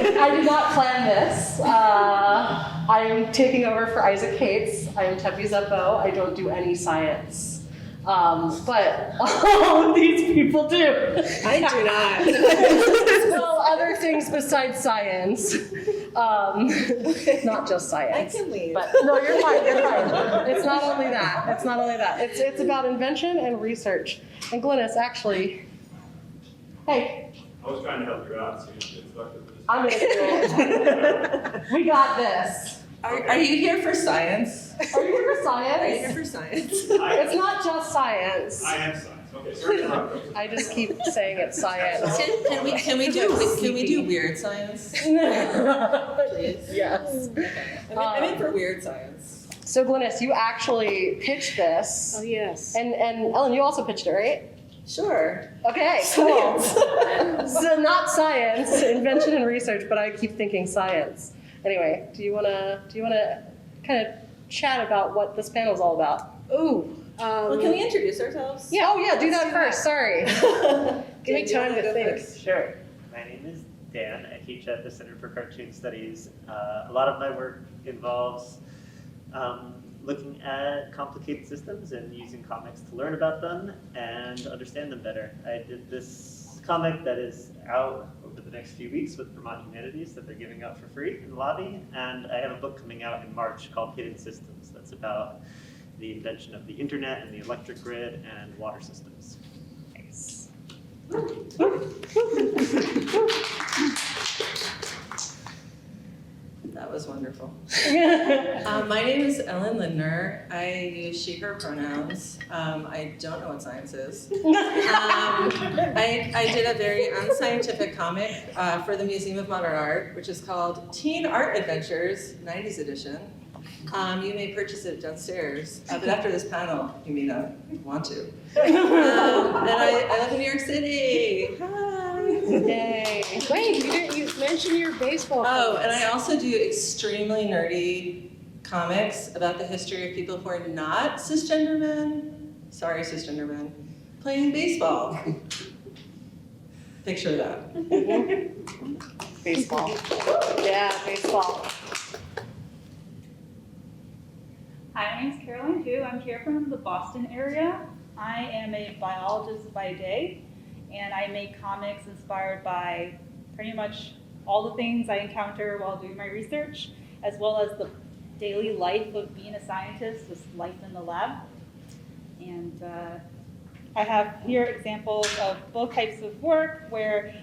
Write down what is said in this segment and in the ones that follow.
I did not plan this. I'm taking over for Isaac Cates. I am Teppi Zuppo. I don't do any science. But all of these people do. I do not. Well, other things besides science. Not just science. I can leave. But no, you're fine. You're fine. It's not only that. It's not only that. It's about invention and research. And Glynnis, actually, hey. I was trying to help you out, so you don't get stuck with this. I'm gonna do it. We got this. Are you here for science? Are you here for science? Are you here for science? It's not just science. I am science. Okay, sorry to interrupt. I just keep saying it's science. Can we do weird science? Please. Yes. I'm in for weird science. So Glynnis, you actually pitched this. Oh, yes. And Ellen, you also pitched it, right? Sure. Okay, cool. So not science, invention and research, but I keep thinking science. Anyway, do you wanna kind of chat about what this panel is all about? Ooh. Well, can we introduce ourselves? Yeah. Oh yeah, do that first. Sorry. Give me time to think. Sure. My name is Dan. I teach at the Center for Cartoon Studies. A lot of my work involves looking at complicated systems and using comics to learn about them and understand them better. I did this comic that is out over the next few weeks with Vermont Humanities that they're giving out for free in the lobby, and I have a book coming out in March called Hidden Systems that's about the invention of the internet and the electric grid and water systems. Nice. That was wonderful. My name is Ellen Lindner. I use she, her pronouns. I don't know what science is. I did a very unscientific comic for the Museum of Modern Art, which is called Teen Art Adventures, 90s edition. You may purchase it downstairs, but after this panel, you may not want to. And I live in New York City. Hi. Yay. Wait, you mentioned your baseball. Oh, and I also do extremely nerdy comics about the history of people who are not cisgender men. Sorry, cisgender men. Playing baseball. Picture that. Baseball. Yeah, baseball. Hi, my name's Caroline Hu. I'm here from the Boston area. I am a biologist by day, and I make comics inspired by pretty much all the things I encounter while doing my research, as well as the daily life of being a scientist, just life in the lab. And I have here examples of both types of work where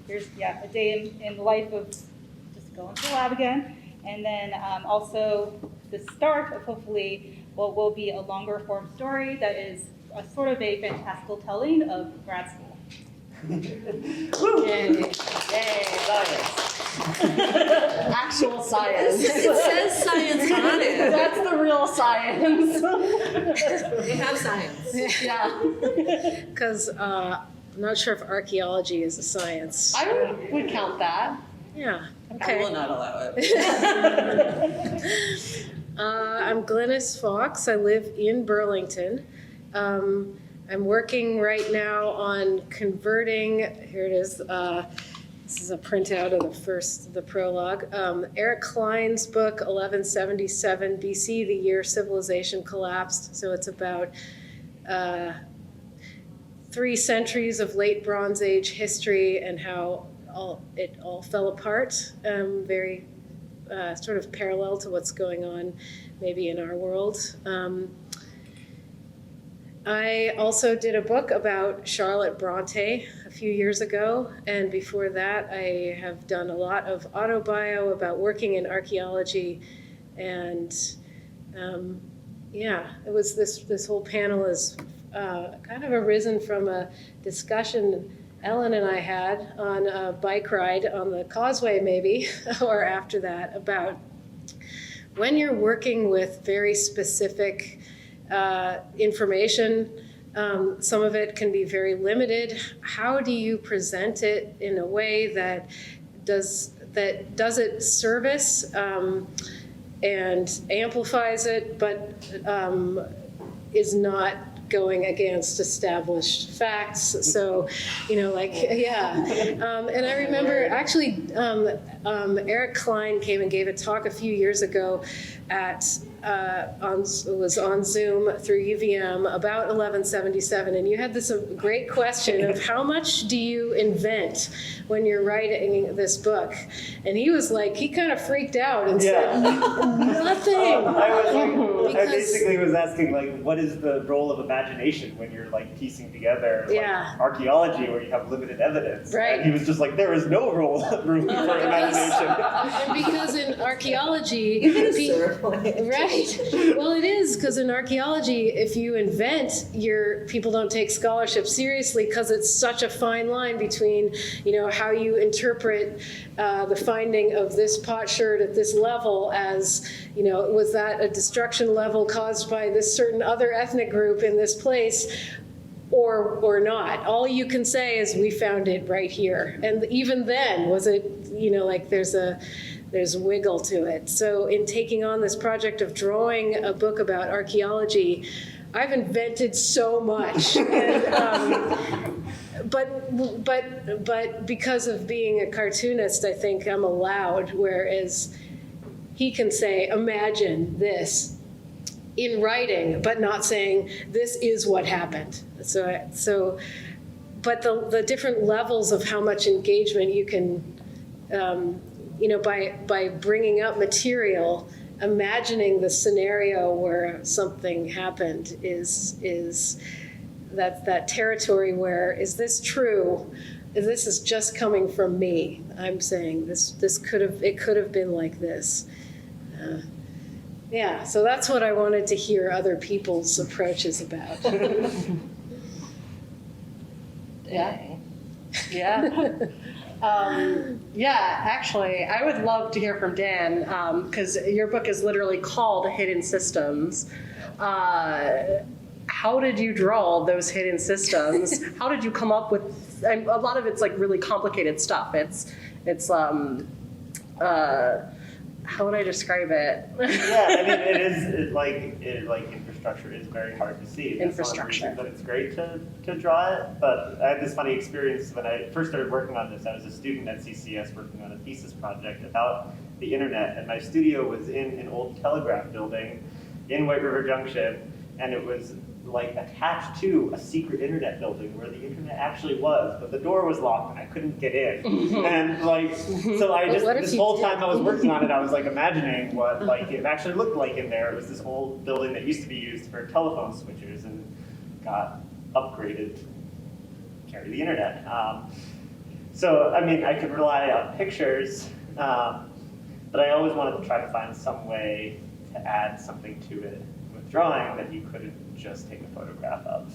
here's a day in the life of just going to the lab again, and then also the start of hopefully what will be a longer form story that is a sort of a fantastical telling of grad school. Yay. Yay, science. Actual science. It says science on it. That's the real science. We have science. Yeah. Because I'm not sure if archaeology is a science. I would count that. Yeah. I Okay. will not allow it. I'm Glynnis Fawkes. I live in Burlington. I'm working right now on converting, here it is, this is a printout of the prologue, Eric Klein's book, 1177 BC, the year civilization collapsed. So it's about 3 centuries of late Bronze Age history and how it all fell apart, very sort of parallel to what's going on maybe in our world. I also did a book about Charlotte Bronte a few years ago, and before that I have done a lot of autobio about working in archaeology, and it was this whole panel is kind of arisen from a discussion Ellen and I had on a bike ride on the causeway maybe, or after that, about when you're working with very specific information, some of it can be very limited. How do you present it in a way that does it service and amplifies it, but is not going against established facts. So, and I remember actually Eric Klein came and gave a talk a few years ago was on Zoom through UVM about 1177, and you had this great question of how much do you invent when you're writing this book? And he was like, he kind of freaked out and said, nothing. I basically was asking, like, what is the role of imagination when you're like piecing together archaeology where you have limited evidence? Right. And he was just like, there is no room for imagination. And because in archaeology, right. Well, it is, because in archaeology, if you invent, people don't take scholarship seriously, because it's such a fine line between, how you interpret the finding of this potsherd at this level as, was that a destruction level caused by this certain other ethnic group in this place, or not. All you can say is we found it right here. And even then, was it, there's wiggle to it. So in taking on this project of drawing a book about archaeology, I've invented so much. And, but because of being a cartoonist, I think I'm allowed, whereas he can say, imagine this in writing, but not saying this is what happened. But the different levels of how much engagement you can, by bringing up material, imagining the scenario where something happened is that territory where, is this true? This is just coming from me. I'm saying it could have been like this. So that's what I wanted to hear other people's approaches about. Actually, I would love to hear from Dan, because your book is literally called Hidden Systems. How did you draw those hidden systems? How did you come up with, and a lot of it's like really complicated stuff. How would I describe it? It is infrastructure is very hard to see. That's Infrastructure. One of the reasons that it's great to draw it. But I had this funny experience when I first started working on this. I was a student at CCS working on a thesis project about the internet, and my studio was in an old telegraph building in White River Junction, and it was like attached to a secret internet building where the internet actually was, but the door was locked and I couldn't get in. And so I just, this whole time I was working on it, I was like imagining what it actually looked like in there. It was this old building that used to be used for telephone switches and got upgraded to carry the internet. I could rely on pictures, but I always wanted to try to find some way to add something to it with drawing that you couldn't just take a photograph of.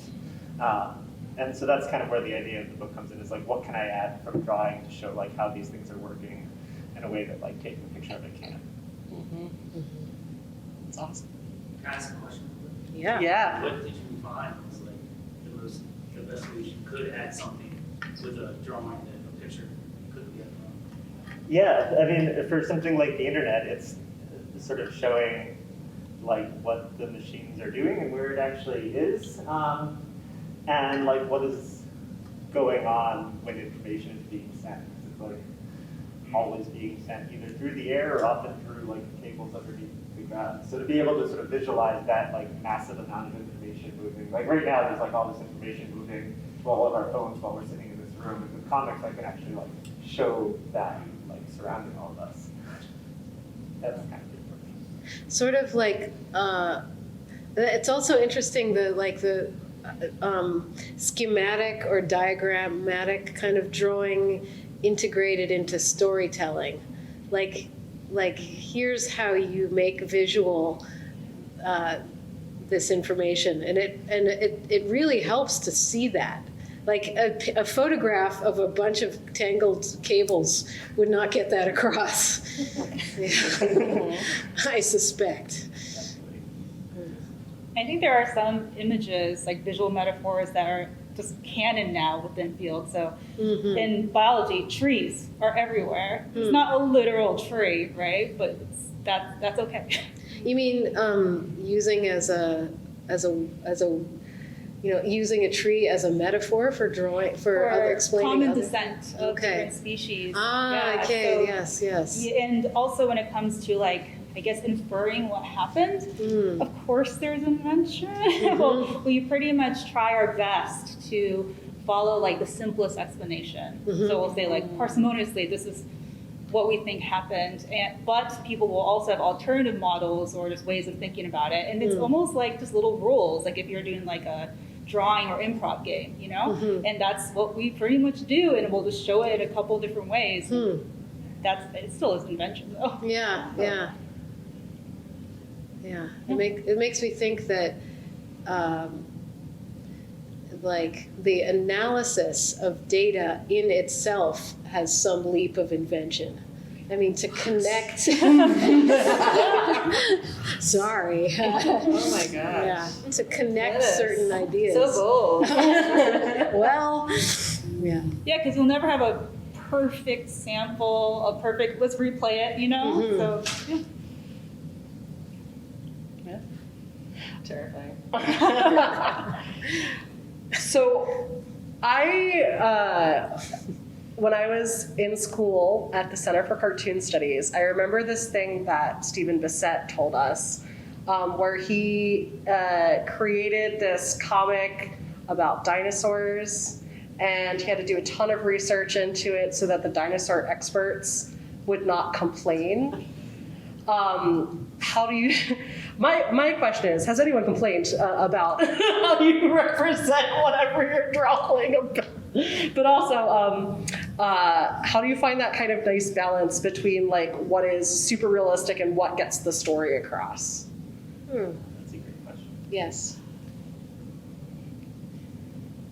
And so that's kind of where the idea of the book comes in, is like, what can I add from drawing to show like how these things are working in a way that like taking a picture of it can't. That's awesome. Can I ask a question? Yeah. What did you find was like the best way you could add something with a drawing that a picture couldn't get from? Yeah, for something like the internet, it's sort of showing like what the machines are doing and where it actually is, and like what is going on when information is being sent. It's like always being sent either through the air or often through like cables underneath the ground. So to be able to sort of visualize that like massive amount of information moving, like right now there's like all this information moving to all of our phones while we're sitting in this room. And with comics, I can actually like show that like surrounding all of us. That's kind of sort of like, it's also interesting the schematic or diagrammatic kind of drawing integrated into storytelling. Like here's how you make visual this information, and it really helps to see that. Like a photograph of a bunch of tangled cables would not get that across. I suspect. I think there are some images, like visual metaphors, that are just canon now within fields. So in biology, trees are everywhere. It's not a literal tree, right? But that's okay. You mean using as a using a tree as a metaphor for drawing, for other, explaining common other. descent of Okay. different species. Okay, so- yes. And also when it comes to like, I guess, inferring what happened, of course there's invention. Well, we pretty much try our best to follow like the simplest explanation. So we'll say like parsimoniously, this is what we think happened, but people will also have alternative models or just ways of thinking about it. And it's almost like just little rules, like if you're doing like a drawing or improv game, and that's what we pretty much do, and we'll just show it a couple different ways. It still is invention though. Yeah. It makes me think that like the analysis of data in itself has some leap of invention. I mean, to connect. Sorry. Oh my gosh. Yeah, to connect Yes. certain ideas. So bold. Well, yeah. Yeah, because you'll never have a perfect sample, let's replay it, So, yeah. Terrifying. So when I was in school at the Center for Cartoon Studies, I remember this thing that Stephen Bissett told us, where he created this comic about dinosaurs, and he had to do a ton of research into it so that the dinosaur experts would not complain. How do you? My question is: has anyone complained about how you represent whatever you're drawing about? But also, how do you find that kind of nice balance between like what is super realistic and what gets the story across? That's a great question. Yes.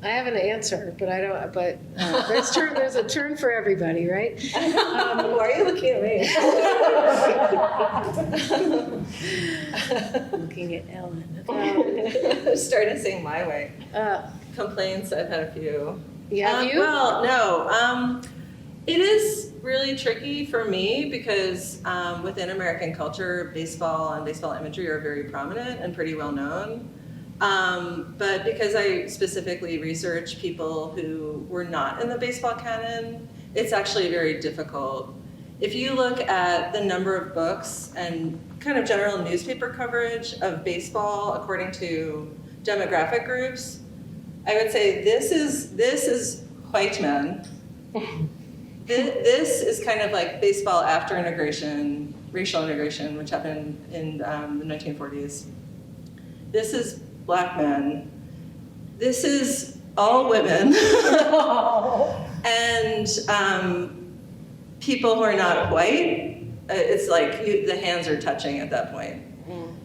I have an answer, but I don't. But there's a turn for everybody, right? Why are you looking at me? Looking at Ellen. Started saying my way. Complaints, I've had a few. Have you? Well, no. It is really tricky for me because within American culture, baseball and baseball imagery are very prominent and pretty well known. But because I specifically research people who were not in the baseball canon, it's actually very difficult. If you look at the number of books and kind of general newspaper coverage of baseball according to demographic groups, I would say this is white men. This is kind of like baseball after integration, racial integration, which happened in the 1940s. This is Black men. This is all women. And people who are not white, it's like the hands are touching at that point.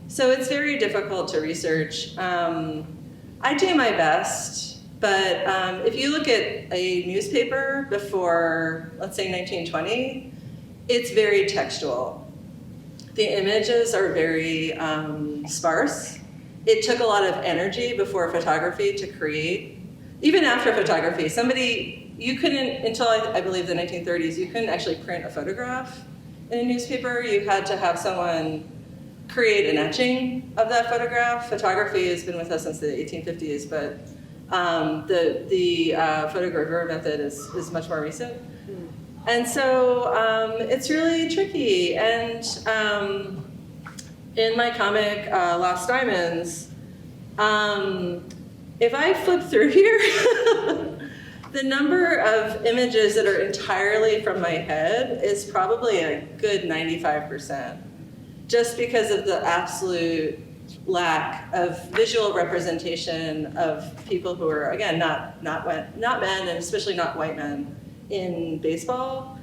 So it's very difficult to research. I do my best, but if you look at a newspaper before, let's say 1920, it's very textual. The images are very sparse. It took a lot of energy before photography to create. Even after photography, you couldn't, until I believe the 1930s, you couldn't actually print a photograph in a newspaper. You had to have someone create an etching of that photograph. Photography has been with us since the 1850s, but the photogravure method is much more recent. And so it's really tricky. And in my comic, Lost Diamonds, if I flip through here, the number of images that are entirely from my head is probably a good 95%, just because of the absolute lack of visual representation of people who are, again, not men, and especially not white men in baseball.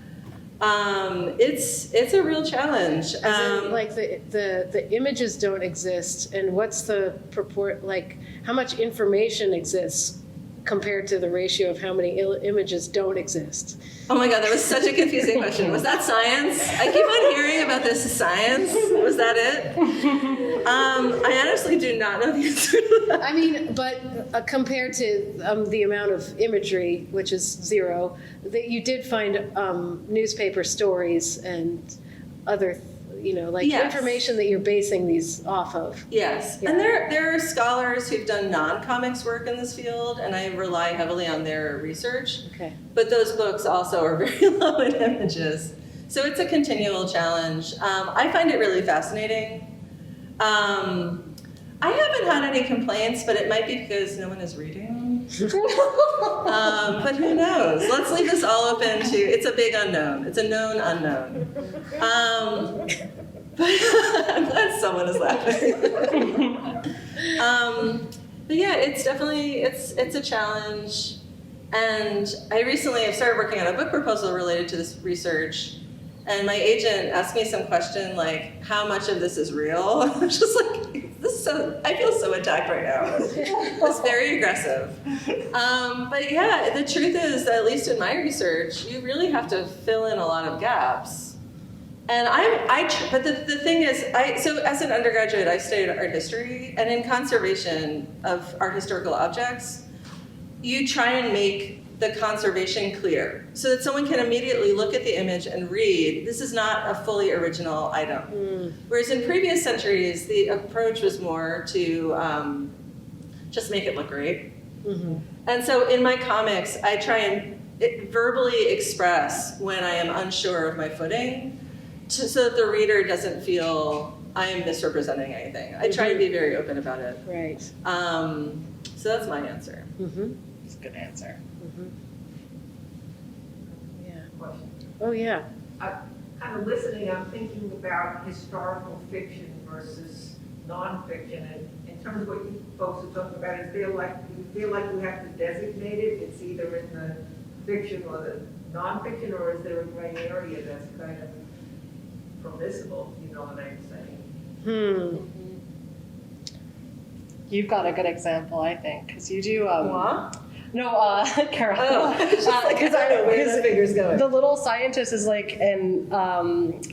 It's a real challenge. Like the images don't exist, and what's the purport? Like how much information exists compared to the ratio of how many images don't exist? Oh my God, that was such a confusing question. Was that science? I keep on hearing about this as science. Was that it? I honestly do not know the answer to that. I mean, but compared to the amount of imagery, which is zero, that you did find newspaper stories and other, like Yes. information that you're basing these off of. Yes, Yeah. and there are scholars who've done non-comics work in this field, and I rely heavily on their research. Okay. But those books also are very low in images. So it's a continual challenge. I find it really fascinating. I haven't had any complaints, but it might be because no one is reading. But who knows? Let's leave this all open to, it's a big unknown. It's a known unknown. But I'm glad someone is laughing. But yeah, it's definitely, it's a challenge. And I recently have started working on a book proposal related to this research. And my agent asked me some question like, how much of this is real? I'm just like, this is so, I feel so attacked right now. It's very aggressive. But yeah, the truth is that at least in my research, you really have to fill in a lot of gaps. And but the thing is, so as an undergraduate, I studied art history, and in conservation of art historical objects, you try and make the conservation clear so that someone can immediately look at the image and read, this is not a fully original item. Whereas in previous centuries, the approach was more to just make it look great. And so in my comics, I try and verbally express when I am unsure of my footing so that the reader doesn't feel I am misrepresenting anything. I try to be very open about it. Right. So that's my answer. It's a good answer. Yeah. Question. Oh, yeah. Kind of listening, I'm thinking about historical fiction versus nonfiction, and in terms of what you folks are talking about, do you feel like we have to designate it? It's either in the fiction or the nonfiction, or is there a gray area that's kind of permissible? You know what I'm saying? You've got a good example, I think, because you do. What? No, Carol. Oh, just like, I don't know where the finger's going. The little scientist is like an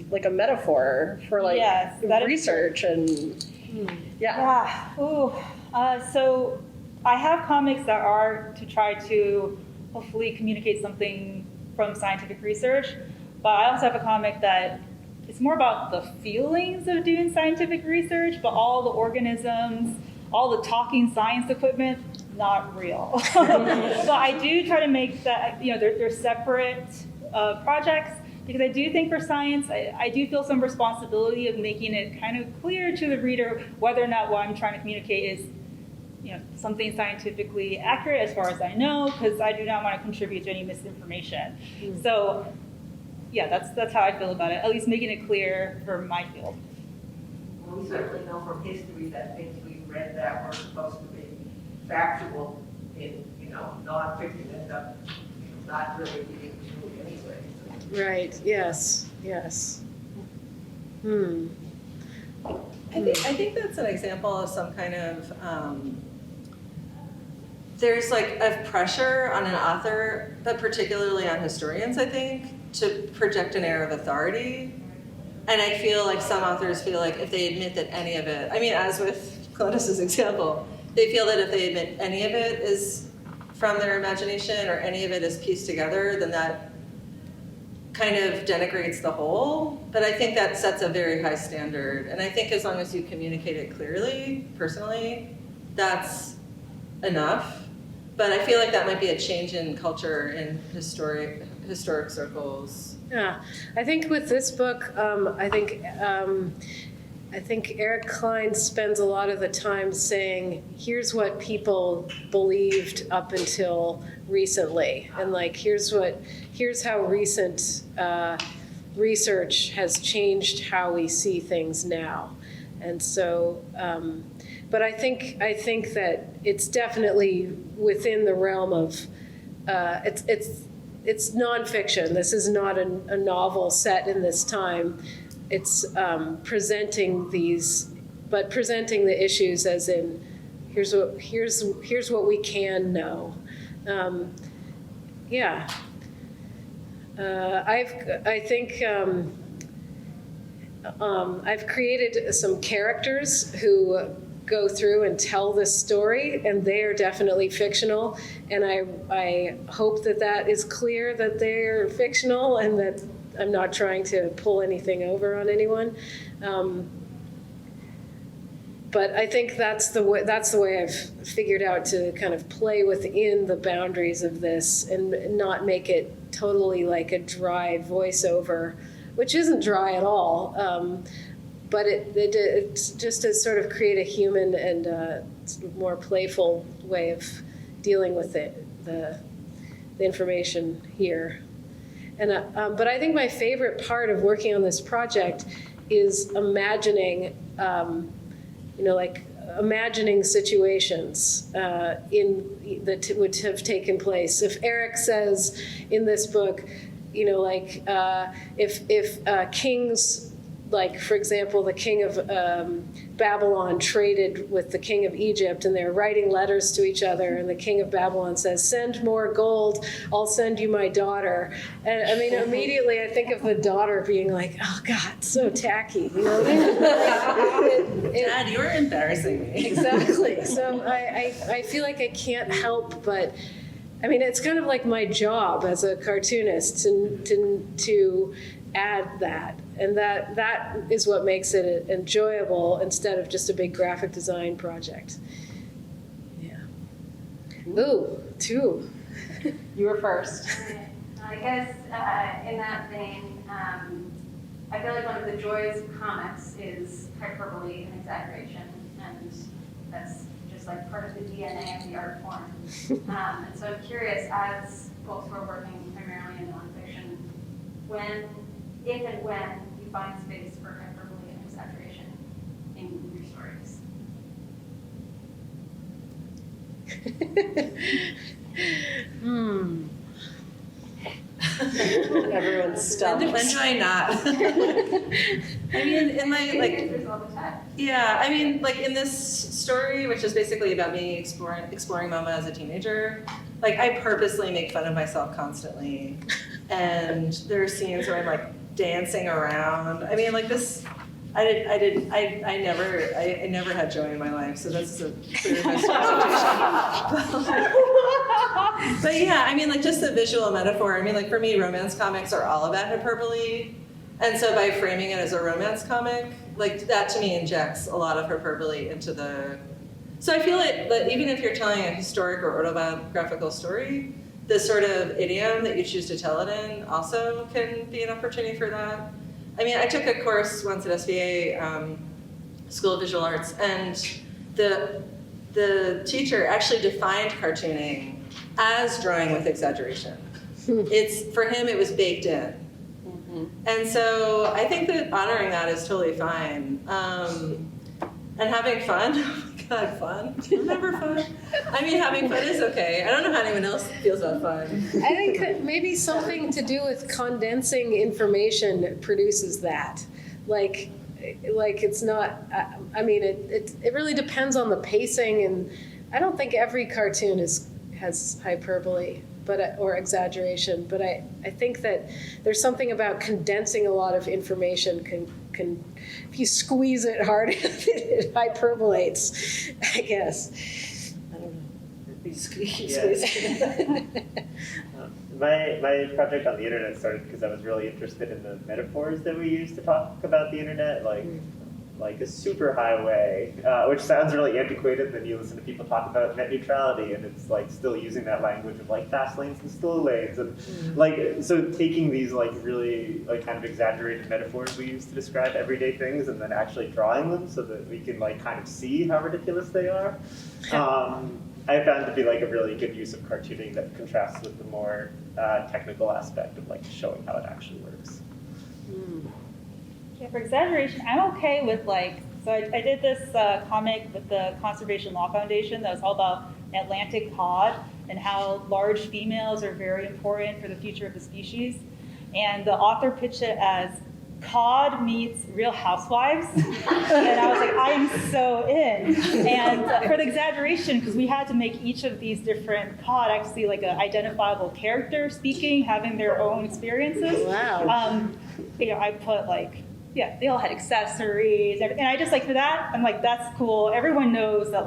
like a metaphor for like Yes, that is research and yeah. Ooh. So I have comics that are to try to hopefully communicate something from scientific research, but I also have a comic that it's more about the feelings of doing scientific research, but all the organisms, all the talking science equipment, not real. So I do try to make that, they're separate projects, because I do think for science, I do feel some responsibility of making it kind of clear to the reader whether or not what I'm trying to communicate is something scientifically accurate as far as I know, because I do not want to contribute to any misinformation. So yeah, that's how I feel about it, at least making it clear for my field. Well, we certainly know from history that things we've read that were supposed to be factual in, nonfiction end up not really being true anyway. Right. Yes. I think that's an example of some kind of, there's like a pressure on an author, but particularly on historians, I think, to project an air of authority. And I feel like some authors feel like if they admit that any of it, as with Glynnis' example, they feel that if they admit any of it is from their imagination or any of it is pieced together, then that kind of denigrates the whole. But I think that sets a very high standard. And I think as long as you communicate it clearly, personally, that's enough. But I feel like that might be a change in culture in historic circles. Yeah, I think with this book, I think Eric Klein spends a lot of the time saying, here's what people believed up until recently, and like here's how recent research has changed how we see things now. And so, but I think that it's definitely within the realm of it's nonfiction. This is not a novel set in this time. It's presenting the issues as in here's what we can know. I've created some characters who go through and tell this story, and they are definitely fictional. And I hope that is clear that they're fictional, and that I'm not trying to pull anything over on anyone. But I think that's the way I've figured out to kind of play within the boundaries of this and not make it totally like a dry voiceover, which isn't dry at all. But it's just to sort of create a human and more playful way of dealing with the information here. And but I think my favorite part of working on this project is imagining. Imagining situations that would have taken place. If Eric says in this book, if kings, like for example, the king of Babylon traded with the king of Egypt, and they're writing letters to each other, and the king of Babylon says, "Send more gold, I'll send you my daughter." And I mean, immediately I think of the daughter being like, "Oh God, so tacky," you know? Dad, you're embarrassing me. Exactly. So I feel like I can't help but, I mean, it's kind of like my job as a cartoonist to add that. And that is what makes it enjoyable instead of just a big graphic design project. Yeah. Ooh, 2. You were first. I guess in that vein, I feel like one of the joys of comics is hyperbole and exaggeration, and that's just like part of the DNA of the art form. And so I'm curious, as folks who are working primarily in nonfiction, if and when you find space for hyperbole and exaggeration in your stories. Everyone's stumped. When do I not? I mean, in my Answers all the time. yeah, I mean, like in this story, which is basically about me exploring Mama as a teenager, like I purposely make fun of myself constantly, and there are scenes where I'm like dancing around. I mean, like this. I never had joy in my life, so this is a clear situation. But yeah, I mean, like just the visual metaphor. I mean, like for me, romance comics are all about hyperbole, and so by framing it as a romance comic, like that to me injects a lot of hyperbole into the. So I feel like that even if you're telling a historic or autobiographical story, the sort of idiom that you choose to tell it in also can be an opportunity for that. I mean, I took a course once at SVA, School of Visual Arts, and the teacher actually defined cartooning as drawing with exaggeration. For him, it was baked in. Mm-hmm. And so I think that honoring that is totally fine. And having fun, oh my God, fun. Remember fun? I mean, having fun is okay. I don't know how anyone else feels about fun. I think that maybe something to do with condensing information produces that. Like it's not, I mean, it really depends on the pacing, and I don't think every cartoon has hyperbole or exaggeration, but I think that there's something about condensing a lot of information can if you squeeze it hard, it hyperbolates, I guess. I don't know. My project on the internet started because I was really interested in the metaphors that we use to talk about the internet, like a superhighway, which sounds really antiquated. And then you listen to people talk about net neutrality, and it's like still using that language of like fast lanes and slow lanes, and so taking these like really like kind of exaggerated metaphors we use to describe everyday things, and then actually drawing them so that we can like kind of see how ridiculous they are. I found to be like a really good use of cartooning that contrasts with the more technical aspect of like showing how it actually works. Yeah, for exaggeration, I'm okay with so I did this comic with the Conservation Law Foundation that was all about Atlantic cod and how large females are very important for the future of the species. And the author pitched it as cod meets Real Housewives. And I was like, I am so in. And for the exaggeration, because we had to make each of these different cod actually like an identifiable character speaking, having their own experiences. Wow. I put they all had accessories, and I just for that, I'm like, that's cool. Everyone knows that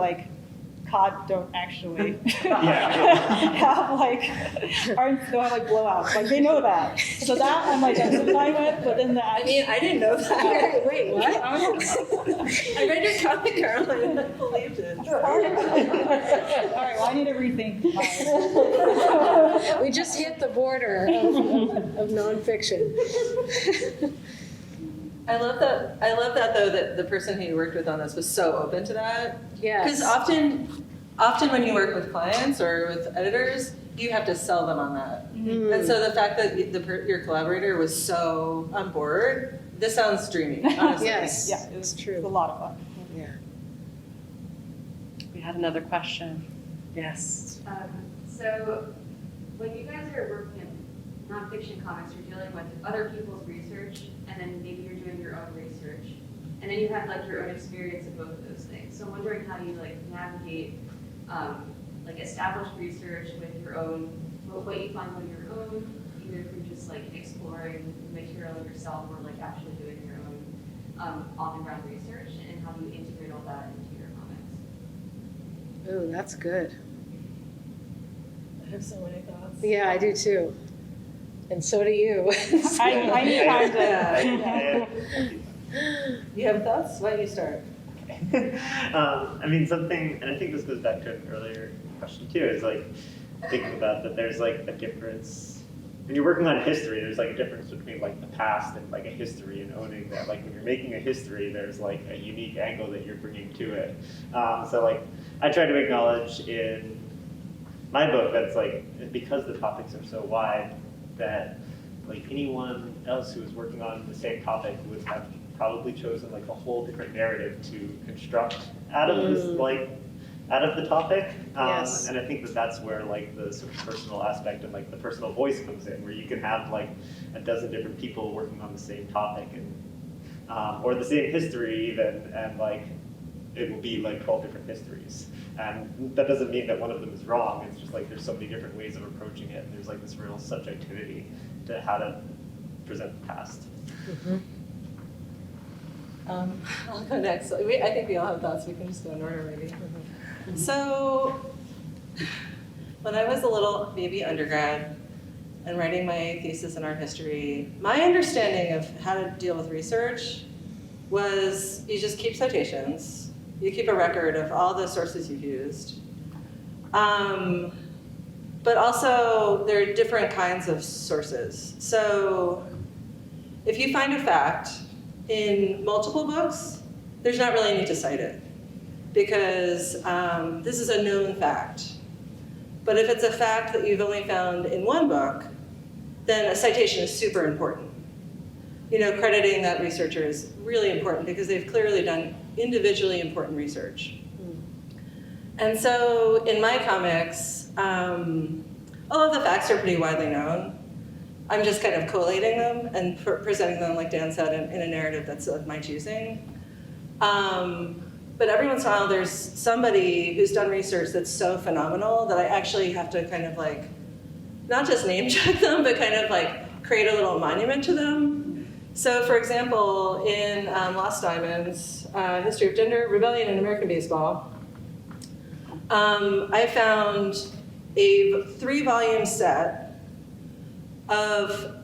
COD don't actually Yeah. have don't have like blowouts. Like they know that. So that I'm fine with, but then the I mean, I didn't know that. Wait, what? I read your comic, Caroline, and I believed it. all right, well I need to rethink mine. We just hit the border of nonfiction. I love that though, that the person who you worked with on this was so open to that. Because Yes. often when you work with clients or with editors, you have to sell them on that. And so the fact that your collaborator was so on board, this sounds dreamy, honestly. Yes, Yeah, it's It true. was a lot of fun. Yeah. We had another question. Yes. So when you guys are working in nonfiction comics, you're dealing with other people's research, and then maybe you're doing your own research, and then you have your own experience of both of those things. So I'm wondering how you navigate established research with your own, what you find on your own, either through just exploring material yourself or actually doing your own on-the-ground research, and how do you integrate all that into your comics? Oh, that's good. I have so many thoughts. Yeah, I do too. And so do you. I need time to. Yeah. You have thoughts? Why don't you start? I mean, something, and I think this goes back to an earlier question too, is thinking about that there's a difference. When you're working on history, there's a difference between the past and a history, and owning that when you're making a history, there's a unique angle that you're bringing to it. So I try to acknowledge in my book that's because the topics are so wide, that anyone else who is working on the same topic would have probably chosen a whole different narrative to construct out of this out of the topic. Yes. And I think that's where the sort of personal aspect and the personal voice comes in, where you can have a dozen different people working on the same topic and or the same history even, and it will be 12 different histories. And that doesn't mean that one of them is wrong. It's just there's so many different ways of approaching it. And there's this real subjectivity to how to present the past. Mhm. I'll go next. I think we all have thoughts. We can just go in order, maybe. So, when I was a little baby undergrad and writing my thesis in art history, my understanding of how to deal with research was you just keep citations. You keep a record of all the sources you've used. But also, there are different kinds of sources. So, if you find a fact in multiple books, there's not really a need to cite it, because this is a known fact. But if it's a fact that you've only found in one book, then a citation is super important. Crediting that researcher is really important because they've clearly done individually important research. And so in my comics, all of the facts are pretty widely known. I'm just kind of collating them and presenting them, like Dan said, in a narrative that's of my choosing. But every once in a while, there's somebody who's done research that's so phenomenal that I actually have to kind of not just name check them, but kind of create a little monument to them. So for example, in Lost Diamonds, History of Gender, Rebellion in American Baseball, I found a 3-volume set of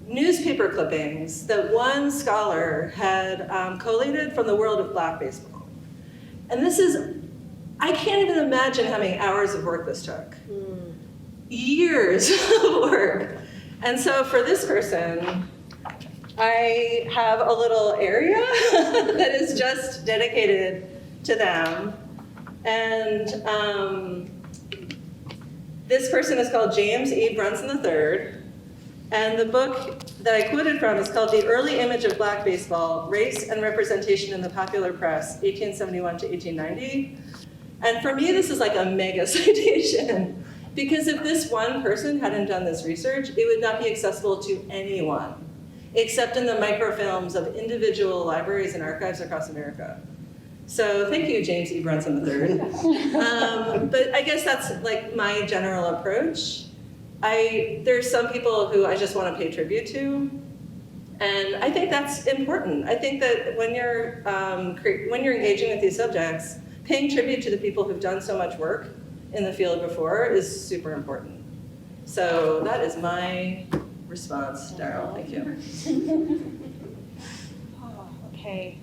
newspaper clippings that one scholar had collated from the world of black baseball. And this is, I can't even imagine how many hours of work this took. Years of work. And so for this person, I have a little area that is just dedicated to them. And this person is called James E. Brunson III. And the book that I quoted from is called The Early Image of Black Baseball, Race and Representation in the Popular Press, 1871 to 1890. And for me, this is like a mega citation, because if this one person hadn't done this research, it would not be accessible to anyone, except in the microfilms of individual libraries and archives across America. So thank you, James E. Brunson III. But I guess that's like my general approach. There's some people who I just want to pay tribute to, and I think that's important. I think that when you're engaging with these subjects, paying tribute to the people who've done so much work in the field before is super important. So that is my response, Daryl. Thank you. Oh, okay.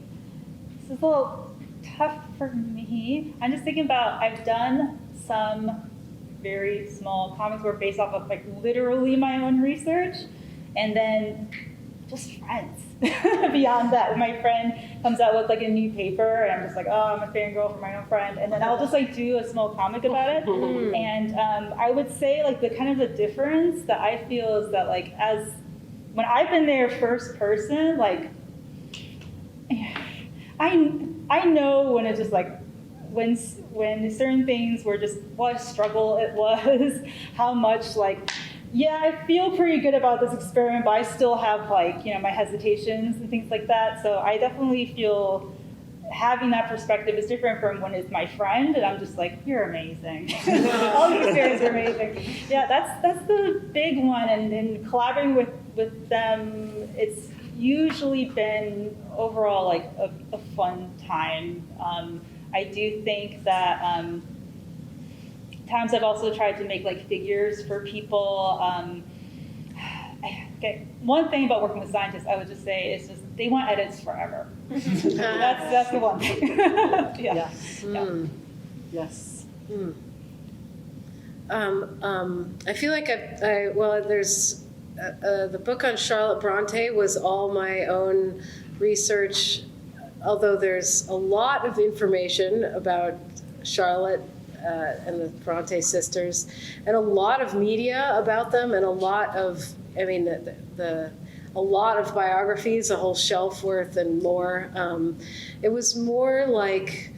This is a little tough for me. I'm just thinking about, I've done some very small comics were based off of like literally my own research, and then just friends. Beyond that, my friend comes out with like a new paper, and I'm just like, oh, I'm a fangirl for my own friend, and then I'll just like do a small comic about it. And I would say like the kind of the difference that I feel is that like as when I've been there first person, like I know when it's just like when certain things were just what a struggle it was, how much like, yeah, I feel pretty good about this experiment, but I still have like, you know, my hesitations and things like that. So I definitely feel having that perspective is different from when it's my friend and I'm just like, you're amazing. All the experiences are amazing. Yeah, that's the big one. And then collaborating with them, it's usually been overall like a fun time. I do think that times I've also tried to make like figures for people. Okay, one thing about working with scientists, I would just say is just they want edits forever. That's the one thing. Yeah. Yes. Yeah. Yes. I feel like there's the book on Charlotte Bronte was all my own research, although there's a lot of information about Charlotte and the Bronte sisters, and a lot of media about them, and a lot of, a lot of biographies, a whole shelf worth and more. It was more like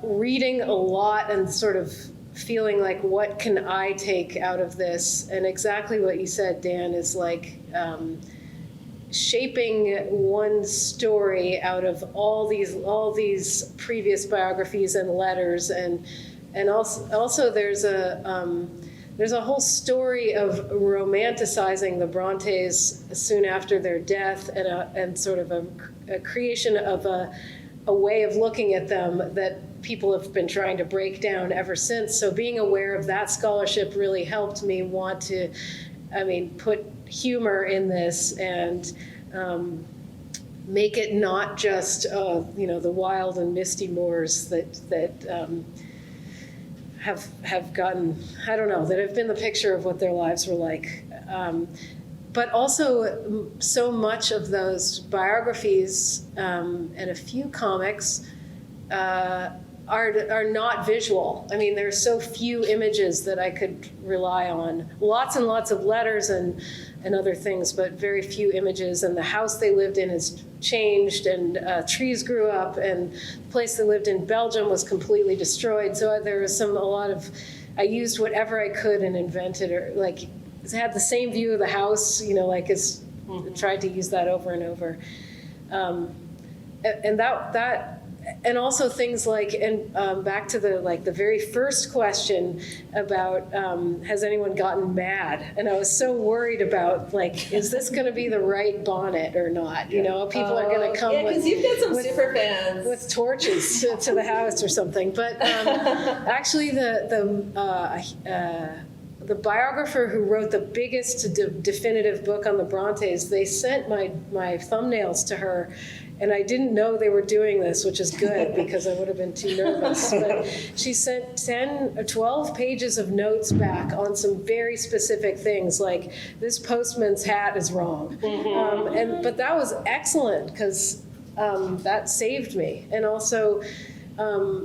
reading a lot and sort of feeling like, what can I take out of this? And exactly what you said, Dan, is like shaping one story out of all these previous biographies and letters, and also there's a whole story of romanticizing the Brontes soon after their death, and sort of a creation of a way of looking at them that people have been trying to break down ever since. So being aware of that scholarship really helped me want to, put humor in this and make it not just, the wild and misty moors that have gotten, I don't know, that have been the picture of what their lives were like. But also, so much of those biographies and a few comics are not visual. There are so few images that I could rely on. Lots and lots of letters and other things, but very few images. And the house they lived in has changed, and trees grew up, and the place they lived in, Belgium, was completely destroyed. So there was I used whatever I could and invented, or like, it had the same view of the house, tried to use that over and over. And that and also things like, and back to the very first question about has anyone gotten mad? And I was so worried about, like, is this going to be the right bonnet or not? People are going to come because you've got some super fans with torches to the house or something. But actually, the biographer who wrote the biggest definitive book on the Brontes, they sent my thumbnails to her, and I didn't know they were doing this, which is good because I would have been too nervous. But she sent 10 or 12 pages of notes back on some very specific things, like this postman's hat is wrong. But that was excellent because that saved me. And also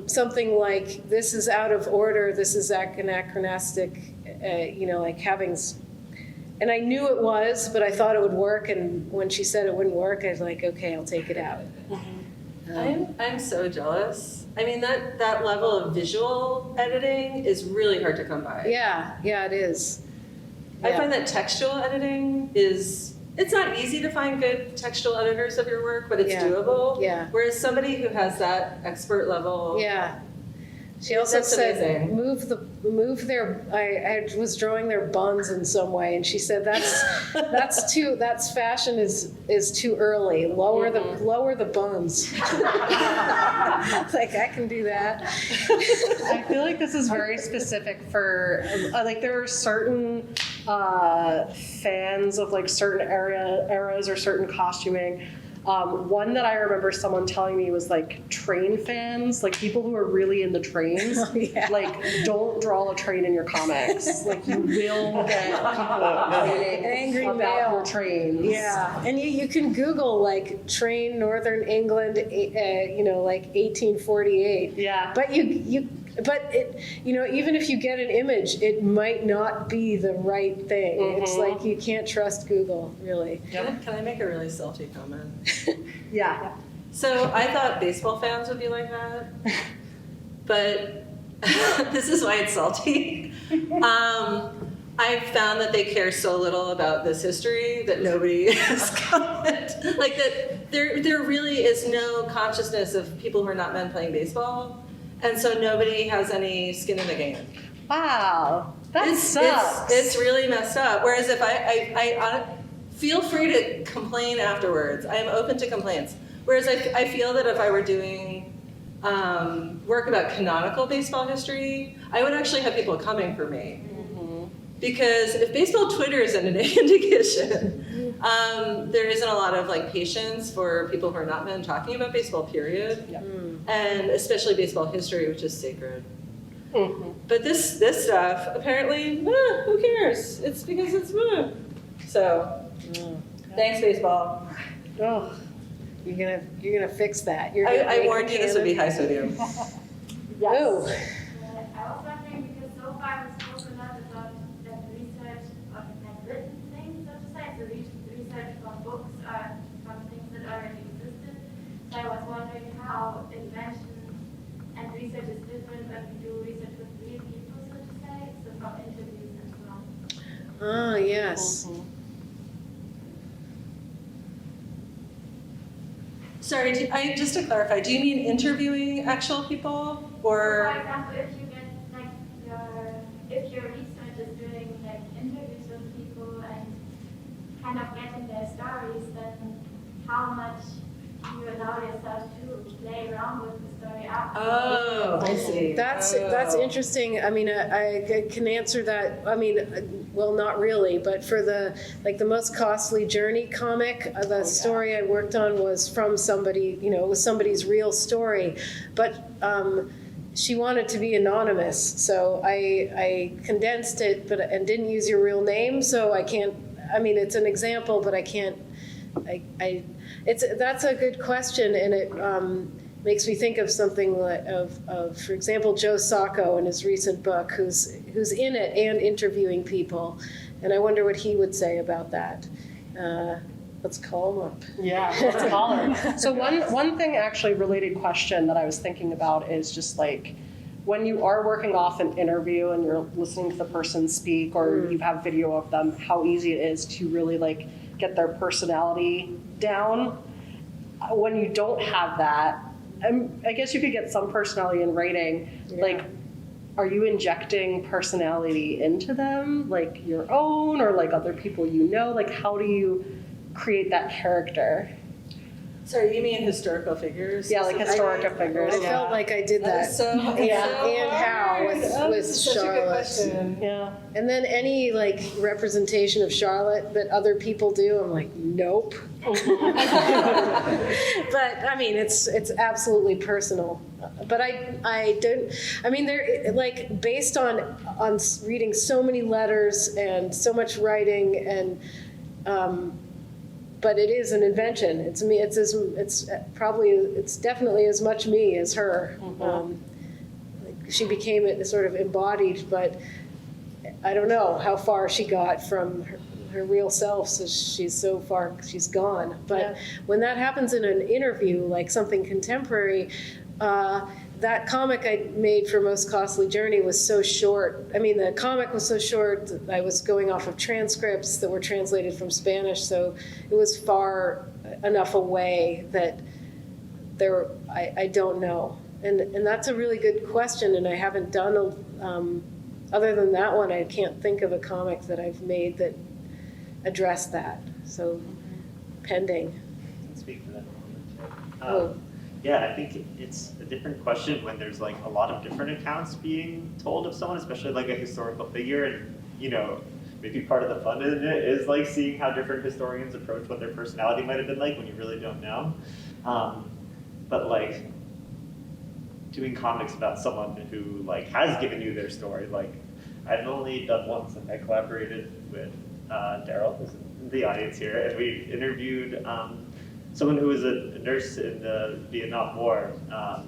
something like, this is out of order, this is anachronistic, like having, and I knew it was, but I thought it would work, and when she said it wouldn't work, I was like, okay, I'll take it out. I'm so jealous. That level of visual editing is really hard to come by. Yeah, it is. I find that textual editing it's not easy to find good textual editors of your work, but it's doable. Yeah. Whereas somebody who has that expert level. Yeah. She also That's said, amazing. move their, I was drawing their buns in some way, and she said, that's fashion is too early. Lower the buns. Like, I can do that. I feel like this is very specific for, like, there are certain fans of like certain eras or certain costuming. One that I remember someone telling me was like train fans, like people who are really into trains. Oh, yeah. Like, don't draw a train in your comics. Like, you will get people writing Angry about mail. your trains. Yeah, and you can Google like train Northern England, like 1848. Yeah. But even if you get an image, it might not be the right thing. It's like you can't trust Google, really. Can I make a really salty comment? Yeah. So I thought baseball fans would be like that, but this is why it's salty. I've found that they care so little about this history that nobody has commented. Like that there really is no consciousness of people who are not men playing baseball. And so nobody has any skin in the game. Wow. That sucks. It's really messed up. Whereas if I feel free to complain afterwards. I am open to complaints. Whereas I feel that if I were doing work about canonical baseball history, I would actually have people coming for me. Because if baseball Twitter is an indication, there isn't a lot of like patience for people who are not men talking about baseball, period. Yeah. And especially baseball history, which is sacred. But this stuff, apparently, who cares? It's because it's so. Thanks, baseball. Oh, you're gonna fix that. You're I warned you this would be high sodium. Yes. Oh. I was wondering, because so far we spoke a lot about that research on like written things, so to say, so research from books or from things that already existed. So I was wondering how invention and research is different when we do research with real people, so to say, so from interviews and so on. Ah, yes. Sorry, just to clarify, do you mean interviewing actual people, or? For example, if you get like if your research is doing like interviews with people and kind of getting their stories, then how much do you allow yourself to play around with the story after? Oh, I see. That's interesting. I mean, I can answer that. I mean, well, not really, but for the most costly journey comic, the story I worked on was from somebody. It was somebody's real story, but she wanted to be anonymous, so I condensed it, and didn't use your real name. So I can't. I mean, it's an example, but I can't. That's a good question, and it makes me think of something of for example, Joe Sacco in his recent book, who's in it and interviewing people, and I wonder what he would say about that. Let's call him up. Yeah, let's call her. So one thing, actually related question that I was thinking about is just like, when you are working off an interview and you're listening to the person speak, or you have video of them, how easy it is to really like get their personality down. When you don't have that, I guess you could get some personality in writing. Yeah. Like, are you injecting personality into them, like your own, or like other people you know? Like, how do you create that character? Sorry, you mean historical figures? Yeah, like historical figures. I felt like I did that. Yeah. And how with such a good Charlotte. question. Yeah. And then any like representation of Charlotte that other people do, I'm like, nope. But I mean, it's absolutely personal. But I don't. I mean, they're like based on reading so many letters and so much writing and. But it is an invention. It's me. It's definitely as much me as her. Like she became it sort of embodied, but I don't know how far she got from her real self. So she's gone. But when that happens in an interview, like something contemporary, that comic I made for Most Costly Journey was so short. I mean, the comic was so short. I was going off of transcripts that were translated from Spanish, so it was far enough away that I don't know. And that's a really good question, and I haven't done other than that one, I can't think of a comic that I've made that addressed that. So pending. I can speak to that a Oh. moment. Yeah, I think it's a different question when there's like a lot of different accounts being told of someone, especially like a historical figure, and maybe part of the fun in it is like seeing how different historians approach what their personality might have been like when you really don't know. But like doing comics about someone who like has given you their story, like I've only done once, and I collaborated with Daryl, who's in the audience here, and we interviewed someone who was a nurse in the Vietnam War,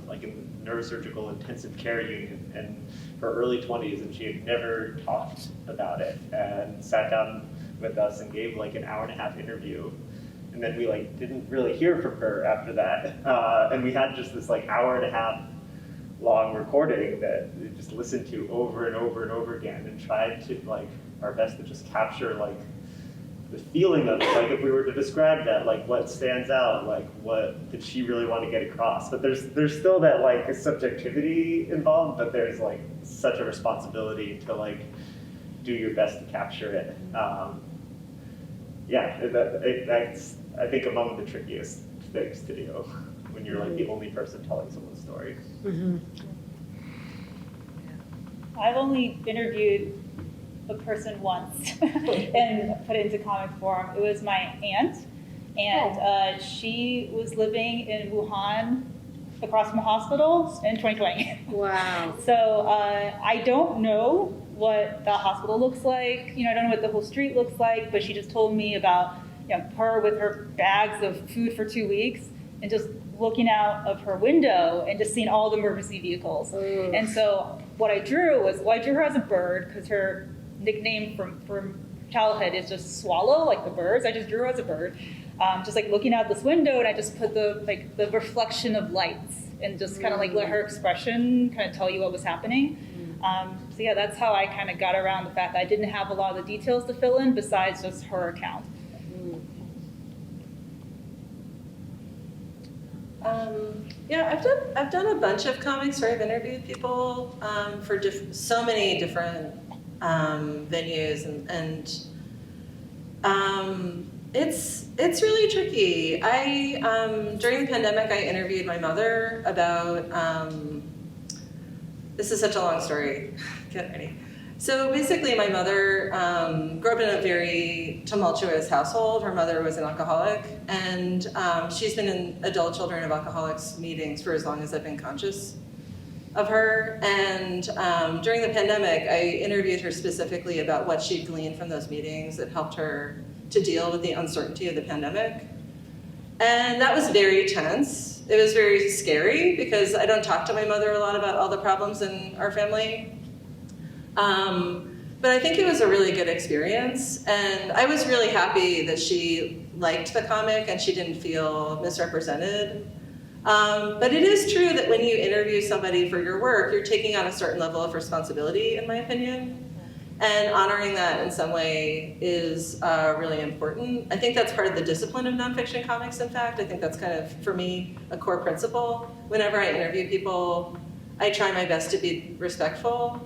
like in the neurosurgical intensive care unit in her early 20s, and she had never talked about it, and sat down with us and gave like an hour-and-a-half interview. And then we like didn't really hear from her after that. And we had just this like hour-and-a-half long recording that we just listened to over and over and over again, and tried to like our best to just capture like the feeling of it. Like if we were to describe that, like what stands out, like what did she really want to get across? But there's still that like subjectivity involved, but there's like such a responsibility to like do your best to capture it. That's I think among the trickiest things to do when you're like the only person telling someone's story. Mm-hmm. I've only interviewed a person once and put it into comic form. It was my aunt, and she was living in Wuhan across from a hospital in 2020. Wow. So I don't know what the hospital looks like. I don't know what the whole street looks like, but she just told me about her with her bags of food for 2 weeks and just looking out of her window and just seeing all the emergency vehicles. Mm. And so what I drew was, I drew her as a bird because her nickname from childhood is just swallow, like the birds. I just drew her as a bird, just like looking out this window, and I just put the reflection of lights and just kind of like let her expression kind of tell you what was happening. So yeah, that's how I kind of got around the fact that I didn't have a lot of the details to fill in besides just her account. I've done a bunch of comics where I've interviewed people for so many different venues, and it's really tricky. During the pandemic, I interviewed my mother about. This is such a long story. Get ready. So basically, my mother grew up in a very tumultuous household. Her mother was an alcoholic, and she's been in adult children of alcoholics meetings for as long as I've been conscious of her. And during the pandemic, I interviewed her specifically about what she'd gleaned from those meetings that helped her to deal with the uncertainty of the pandemic. And that was very tense. It was very scary because I don't talk to my mother a lot about all the problems in our family. But I think it was a really good experience, and I was really happy that she liked the comic and she didn't feel misrepresented. But it is true that when you interview somebody for your work, you're taking on a certain level of responsibility, in my opinion, and honoring that in some way is really important. I think that's part of the discipline of nonfiction comics, in fact. I think that's kind of, for me, a core principle. Whenever I interview people, I try my best to be respectful.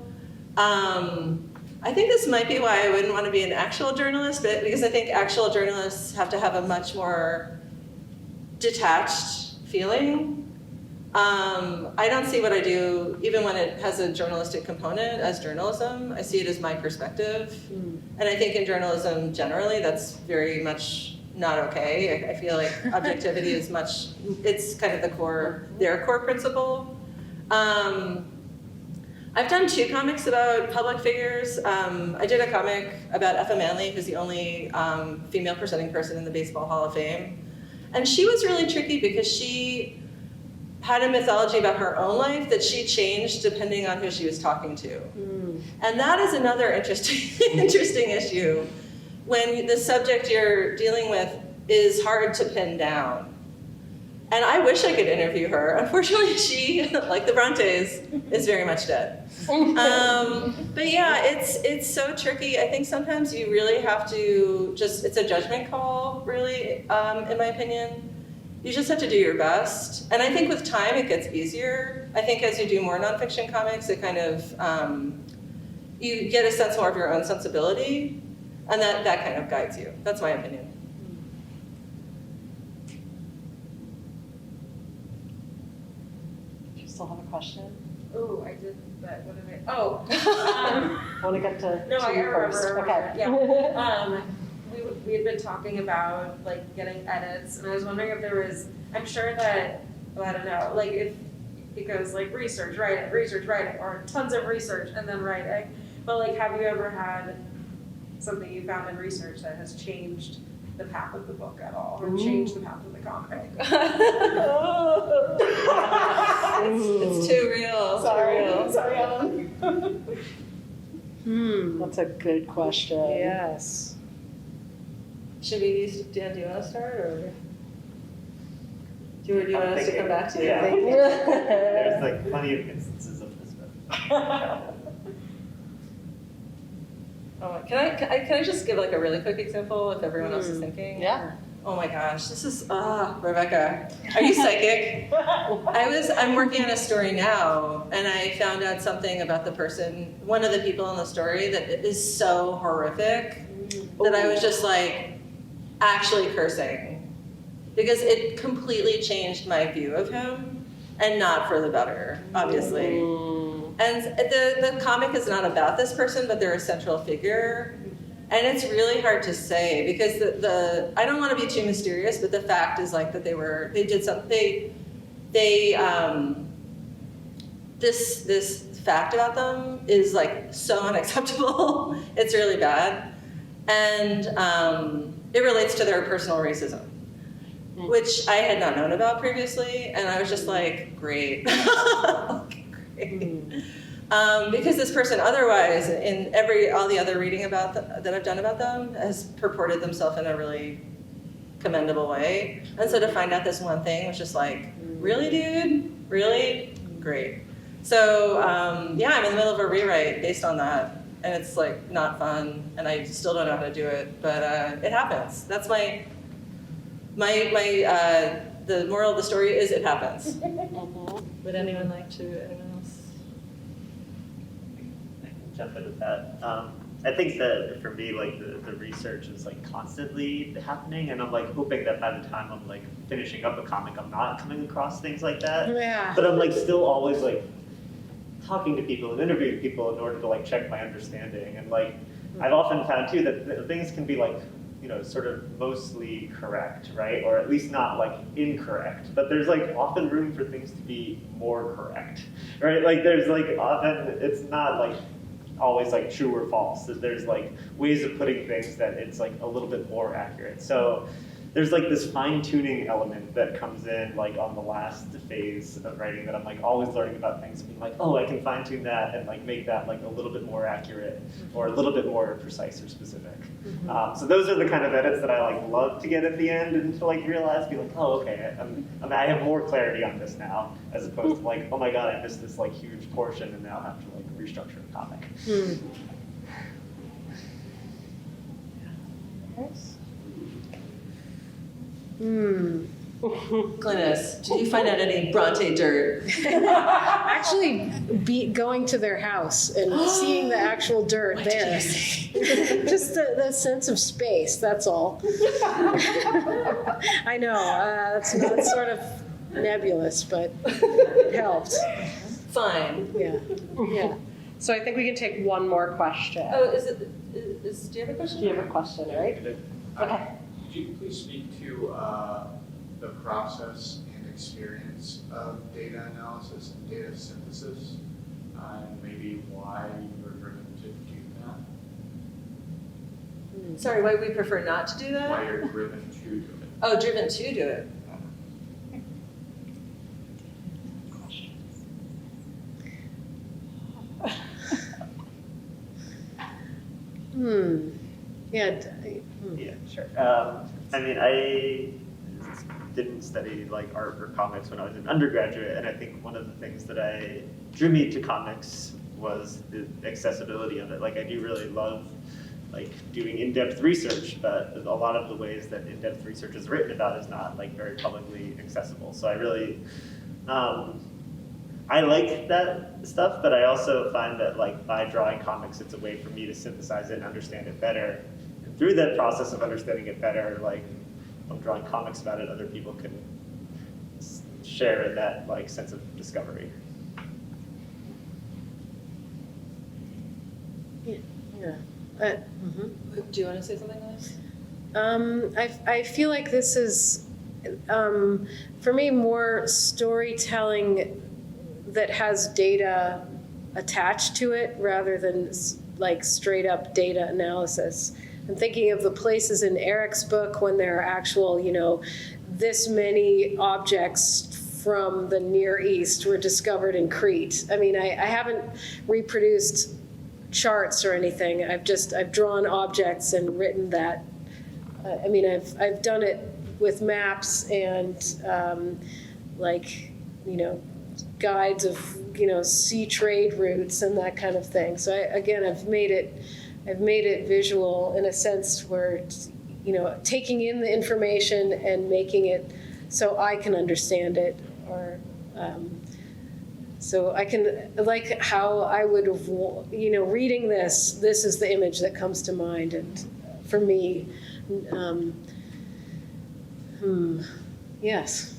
I think this might be why I wouldn't want to be an actual journalist, but because I think actual journalists have to have a much more detached feeling. I don't see what I do, even when it has a journalistic component, as journalism. I see it as my perspective. And I think in journalism generally, that's very much not okay. I feel like objectivity is it's kind of their core principle. I've done 2 comics about public figures. I did a comic about Effa Manley, who's the only female presenting person in the Baseball Hall of Fame. And she was really tricky because she had a mythology about her own life that she changed depending on who she was talking to. And that is another interesting issue when the subject you're dealing with is hard to pin down. And I wish I could interview her. Unfortunately, she, like the Brontes, is very much dead. But yeah, it's so tricky. I think sometimes you really have to it's a judgment call, really, in my opinion. you just have to do your best. And I think with time it gets easier. I think as you do more nonfiction comics, it kind of, you get a sense more of your own sensibility, and that kind of guides you. That's my opinion. Do you still have a question? Oh, I did, but what did I, oh. I want to get to No, I you remember. first. Okay. Yeah. We had been talking about like getting edits, and I was wondering if there was, I'm sure that, well, I don't know, like if it goes like research, writing, or tons of research and then writing, but like have you ever had something you found in research that has changed the path of the book at all, or changed the path of the comic? It's too real. Sorry, Ellen. That's a good question. Yes. Should we, Dan, do you want to start, or do you want us to come back to you? Yeah. There's like plenty of instances of this, but. Can I just give like a really quick example if everyone else is thinking? Yeah. Oh my gosh, this is, Rebecca, are you psychic? I'm working on a story now, and I found out something about the person, one of the people in the story that is so horrific that I was just like actually cursing, because it completely changed my view of him, and not for the better, obviously. And the comic is not about this person, but they're a central figure. And it's really hard to say, because I don't want to be too mysterious, but the fact is like that this fact about them is like so unacceptable. It's really bad. And it relates to their personal racism, which I had not known about previously. And I was just like, great. Because this person otherwise, in all the other reading about that I've done about them, has purported themselves in a really commendable way. And so to find out this one thing was just like, really, dude? Really? Great. So yeah, I'm in the middle of a rewrite based on that. And it's like not fun, and I still don't know how to do it, but it happens. That's the moral of the story is it happens. Would anyone else? I can jump into that. I think that for me, like the research is like constantly happening, and I'm like hoping that by the time I'm like finishing up a comic, I'm not coming across things like that. Yeah. But I'm like still always like talking to people and interviewing people in order to like check my understanding. And like I've often found too that things can be like, you know, sort of mostly correct, right? Or at least not like incorrect. But there's like often room for things to be more correct, right? Like there's like often, it's not like always like true or false. There's like ways of putting things that it's like a little bit more accurate. So there's like this fine-tuning element that comes in like on the last phase of writing that I'm like always learning about things and being like, oh, I can fine-tune that and like make that like a little bit more accurate or a little bit more precise or specific. So those are the kind of edits that I like love to get at the end and to like realize, be like, oh, okay, I have more clarity on this now, as opposed to like, oh my God, I missed this like huge portion and now have to like restructure a comic. Glynnis, did you find out any Bronte dirt? Actually, going to their house and seeing the actual dirt there. Just the sense of space, that's all. I know, that's sort of nebulous, but it helped. Fine. Yeah. So I think we can take one more question. Oh, do you have a question? Do you have a question, right? Okay. Could you please speak to the process and experience of data analysis and data synthesis, and maybe why you were driven to do that? Sorry, why we prefer not to do that? Why you're driven to do it? Oh, driven to do it. Yeah, sure. I mean, I didn't study like art or comics when I was an undergraduate, and I think one of the things that drew me to comics was the accessibility of it. Like I do really love like doing in-depth research, but a lot of the ways that in-depth research is written about is not like very publicly accessible. So I really, I like that stuff, but I also find that like by drawing comics, it's a way for me to synthesize it and understand it better. And through that process of understanding it better, like I'm drawing comics about it, other people can share in that like sense of discovery. Yeah. Do you want to say something on this? I feel like this is, for me, more storytelling that has data attached to it rather than like straight up data analysis. I'm thinking of the places in Eric's book when there are actual, you know, this many objects from the Near East were discovered in Crete. I mean, I haven't reproduced charts or anything. I've drawn objects and written that. I mean, I've done it with maps and like, you know, guides of, you know, sea trade routes and that kind of thing. So I've made it visual in a sense where it's, you know, taking in the information and making it so I can understand it, or so I can, like how I would have, you know, reading this is the image that comes to mind. And for me, yes.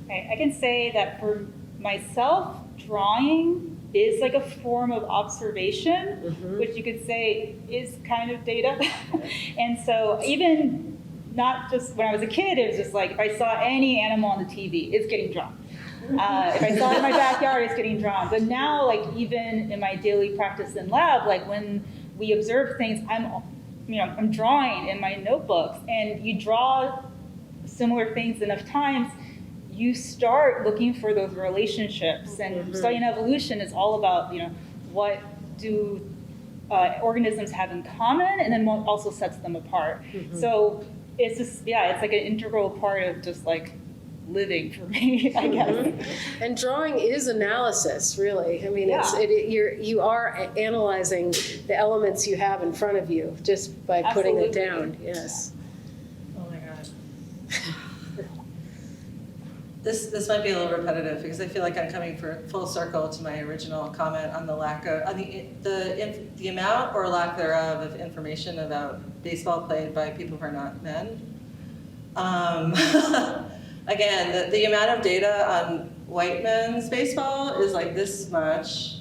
Okay, I can say that for myself, drawing is like a form of observation, which you could say is kind of data. And so even not just when I was a kid, it was just like if I saw any animal on the TV, it's getting drawn. If I saw it in my backyard, it's getting drawn. But now, like even in my daily practice in lab, like when we observe things, I'm drawing in my notebooks, and you draw similar things enough times, you start looking for those relationships. And studying evolution is all about, you know, what do organisms have in common, and then what also sets them apart. So it's just, yeah, it's like an integral part of just like living for me, I guess. And drawing is analysis, really. I mean, you are analyzing the elements you have in front of you just by putting it down. Yes. Oh my God. This might be a little repetitive because I feel like I'm coming full circle to my original comment on the lack of, on the amount or lack thereof of information about baseball played by people who are not men. Again, the amount of data on white men's baseball is like this much.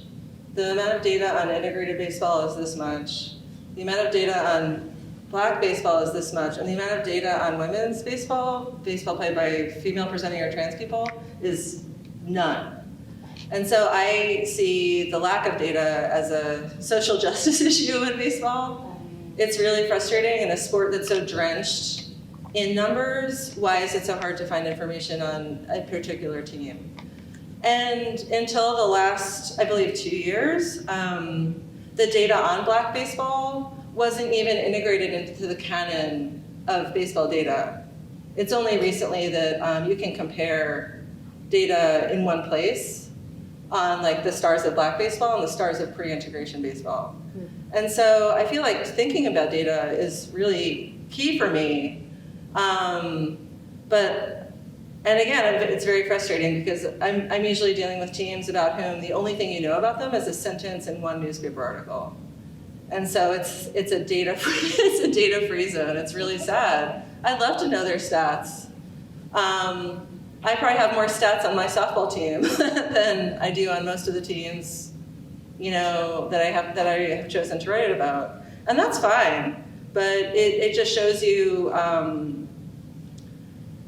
The amount of data on integrated baseball is this much. The amount of data on Black baseball is this much, and the amount of data on women's baseball played by female presenting or trans people, is none. And so I see the lack of data as a social justice issue in baseball. It's really frustrating in a sport that's so drenched in numbers. Why is it so hard to find information on a particular team? And until the last, I believe, 2 years, the data on Black baseball wasn't even integrated into the canon of baseball data. It's only recently that you can compare data in one place on like the stars of Black baseball and the stars of pre-integration baseball. And so I feel like thinking about data is really key for me. And again, it's very frustrating because I'm usually dealing with teams about whom the only thing you know about them is a sentence in one newspaper article. And so it's a data-free zone. It's really sad. I'd love to know their stats. I probably have more stats on my softball team than I do on most of the teams, you know, that I have chosen to write about, and that's fine. But it just shows you,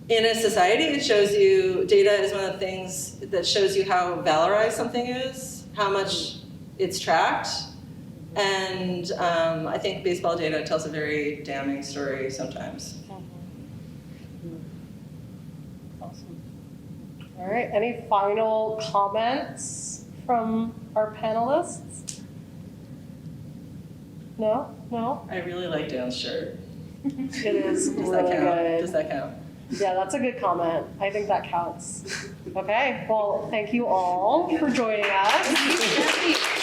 in a society, it shows you data is one of the things that shows you how valorized something is, how much it's tracked. And I think baseball data tells a very damning story sometimes. Awesome. All right, any final comments from our panelists? No? I really like Dan's shirt. It is Does really that count? good. Does that count? Yeah, that's a good comment. I think that counts. Okay, well, thank you all for joining us.